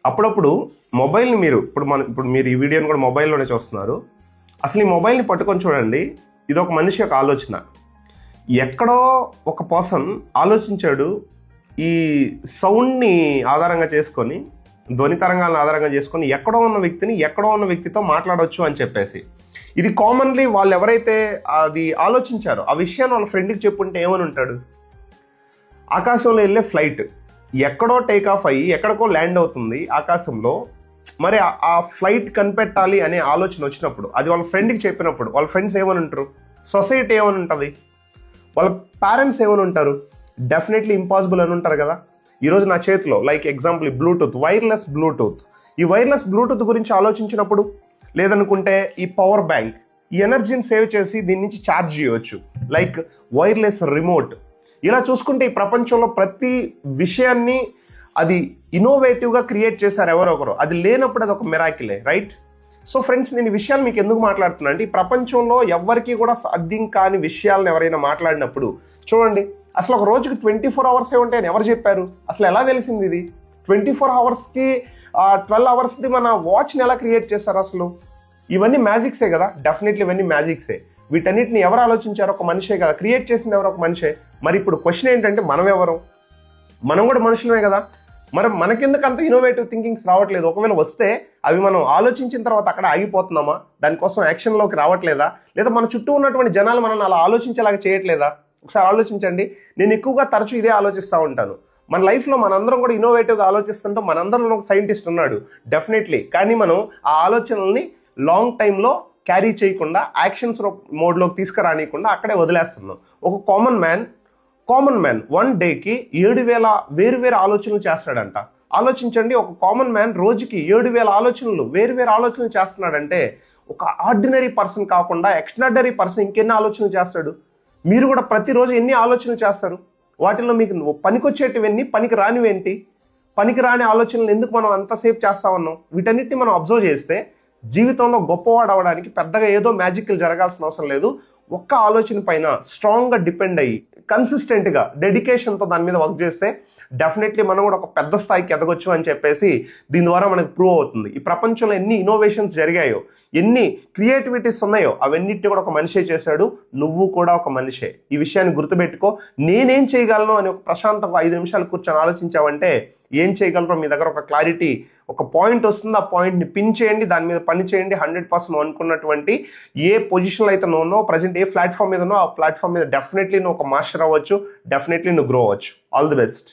అప్పుడప్పుడు మొబైల్ని ఇప్పుడు మీరు ఈ వీడియోని కూడా మొబైల్లోనే చూస్తున్నారు. అసలు ఈ మొబైల్ని పట్టుకొని చూడండి. ఇది ఒక మనిషి యొక్క ఆలోచన. ఎక్కడో ఒక పర్సన్ ఆలోచించాడు, ఈ సౌండ్ని ఆధారంగా చేసుకొని, ధ్వని తరంగాలను ఆధారంగా చేసుకొని ఎక్కడో ఉన్న వ్యక్తితో మాట్లాడవచ్చు అని చెప్పేసి. ఇది కామన్లీ వాళ్ళు ఎవరైతే అది ఆలోచించారో ఆ విషయాన్ని వాళ్ళ ఫ్రెండ్కి చెప్పుంటే ఏమని ఉంటాడు? ఆకాశంలో వెళ్ళే ఫ్లైట్ ఎక్కడో టేక్ ఆఫ్ అయ్యి ఎక్కడికో ల్యాండ్ అవుతుంది ఆకాశంలో. మరి ఆ ఫ్లైట్ కనిపెట్టాలి అనే ఆలోచన వచ్చినప్పుడు, అది వాళ్ళ ఫ్రెండ్కి చెప్పినప్పుడు వాళ్ళ ఫ్రెండ్స్ ఏమని ఉంటారు? సొసైటీ ఏమని ఉంటుంది? వాళ్ళ పేరెంట్స్ ఏమని ఉంటారు? డెఫినెట్లీ ఇంపాసిబుల్ అని ఉంటారు కదా. ఈరోజు నా చేతిలో లైక్ ఎగ్జాంపుల్ ఈ బ్లూటూత్, వైర్లెస్ బ్లూటూత్. ఈ వైర్లెస్ బ్లూటూత్ గురించి ఆలోచించినప్పుడు, లేదనుకుంటే ఈ పవర్ బ్యాంక్, ఈ ఎనర్జీని సేవ్ చేసి దీని నుంచి ఛార్జ్ చేయవచ్చు, లైక్ వైర్లెస్ రిమోట్. ఇలా చూసుకుంటే ఈ ప్రపంచంలో ప్రతి విషయాన్ని అది ఇన్నోవేటివ్గా క్రియేట్ చేశారు ఎవరో ఒకరు. అది లేనప్పుడు అది ఒక మిరాకిలే, రైట్? సో ఫ్రెండ్స్, నేను ఈ విషయాలు మీకు ఎందుకు మాట్లాడుతున్నా అంటే, ఈ ప్రపంచంలో ఎవరికి కూడా సాధ్యం కాని విషయాలను ఎవరైనా మాట్లాడినప్పుడు చూడండి, అసలు ఒక రోజుకి 24 అవర్సే ఉంటాయని ఎవరు చెప్పారు? అసలు ఎలా తెలిసింది ఇది? 24 అవర్స్కి 12 అవర్స్ది మన వాచ్ని ఎలా క్రియేట్ చేశారు అసలు? ఇవన్నీ మ్యాజిక్సే కదా. డెఫినెట్లీ ఇవన్నీ మ్యాజిక్సే. వీటన్నిటిని ఎవరు ఆలోచించారు? ఒక మనిషే కదా. క్రియేట్ చేసింది ఎవరు? ఒక మనిషే. మరి ఇప్పుడు క్వశ్చన్ ఏంటంటే, మనం ఎవరు? మనం కూడా మనుషులమే కదా. మరి మనకెందుకు అంత ఇన్నోవేటివ్ థింకింగ్స్ రావట్లేదు? ఒకవేళ వస్తే అవి మనం ఆలోచించిన తర్వాత అక్కడ ఆగిపోతున్నామా? దానికోసం యాక్షన్లోకి రావట్లేదా? లేదా మన చుట్టూ ఉన్నటువంటి జనాలు మనల్ని అలా ఆలోచించేలాగా చేయట్లేదా? ఒకసారి ఆలోచించండి. నేను ఎక్కువగా తరచూ ఇదే ఆలోచిస్తూ ఉంటాను. మన లైఫ్లో మనందరం కూడా ఇన్నోవేటివ్గా ఆలోచిస్తుంటాం. మనందరిలో ఒక సైంటిస్ట్ ఉన్నాడు డెఫినెట్లీ. కానీ మనం ఆ ఆలోచనల్ని లాంగ్ టైంలో క్యారీ చేయకుండా, యాక్షన్స్ మోడ్లోకి తీసుకురానియకుండా అక్కడే వదిలేస్తున్నాం. ఒక కామన్ మ్యాన్ 1 డేకి 7,000 వేరు ఆలోచనలు చేస్తాడంట. ఆలోచించండి, ఒక కామన్ మ్యాన్ రోజుకి 7,000 వేరు ఆలోచనలు చేస్తున్నాడంటే, ఒక ఆర్డినరీ పర్సన్ కాకుండా ఎక్స్ట్రాడనరీ పర్సన్ ఇంకెన్ని ఆలోచనలు చేస్తాడు? మీరు కూడా ప్రతిరోజు ఎన్ని ఆలోచనలు చేస్తారు? వాటిల్లో మీకు పనికొచ్చేటివన్నీ, పనికి రానివేంటి? పనికి రాని ఆలోచనలు ఎందుకు మనం అంతసేపు చేస్తా ఉన్నాం? వీటన్నిటిని మనం అబ్జర్వ్ చేస్తే జీవితంలో గొప్పవాడు అవడానికి పెద్దగా ఏదో మ్యాజిక్లు జరగాల్సిన అవసరం లేదు. ఒక్క ఆలోచన పైన స్ట్రాంగ్గా డిపెండ్ అయ్యి కన్సిస్టెంట్గా డెడికేషన్తో దాని మీద వర్క్ చేస్తే డెఫినెట్లీ మనం కూడా ఒక పెద్ద స్థాయికి ఎదగొచ్చు అని చెప్పేసి దీని ద్వారా మనకు ప్రూవ్ అవుతుంది. ఈ ప్రపంచంలో ఎన్ని ఇన్నోవేషన్స్ జరిగాయో, ఎన్ని క్రియేటివిటీస్ ఉన్నాయో అవన్నిటిని కూడా ఒక మనిషే చేశాడు. నువ్వు కూడా ఒక మనిషే. ఈ విషయాన్ని గుర్తుపెట్టుకో. నేనేం చేయగలను అని ఒక ప్రశాంతంగా 5 నిమిషాలు కూర్చొని ఆలోచించావంటే ఏం చేయగలరో మీ దగ్గర ఒక క్లారిటీ, ఒక పాయింట్ వస్తుంది. ఆ పాయింట్ని పిన్ చేయండి, దాని మీద పని చేయండి. 100% అనుకున్నటువంటి ఏ పొజిషన్లో అయితే నువ్వు ఉన్నావు, ప్రజెంట్ ఏ ప్లాట్ఫామ్ మీద ఉన్నావు, ఆ ప్లాట్ఫామ్ మీద డెఫినెట్లీ నువ్వు ఒక మాస్టర్ అవ్వచ్చు. డెఫినెట్లీ నువ్వు గ్రో అవ్వచ్చు. All the best.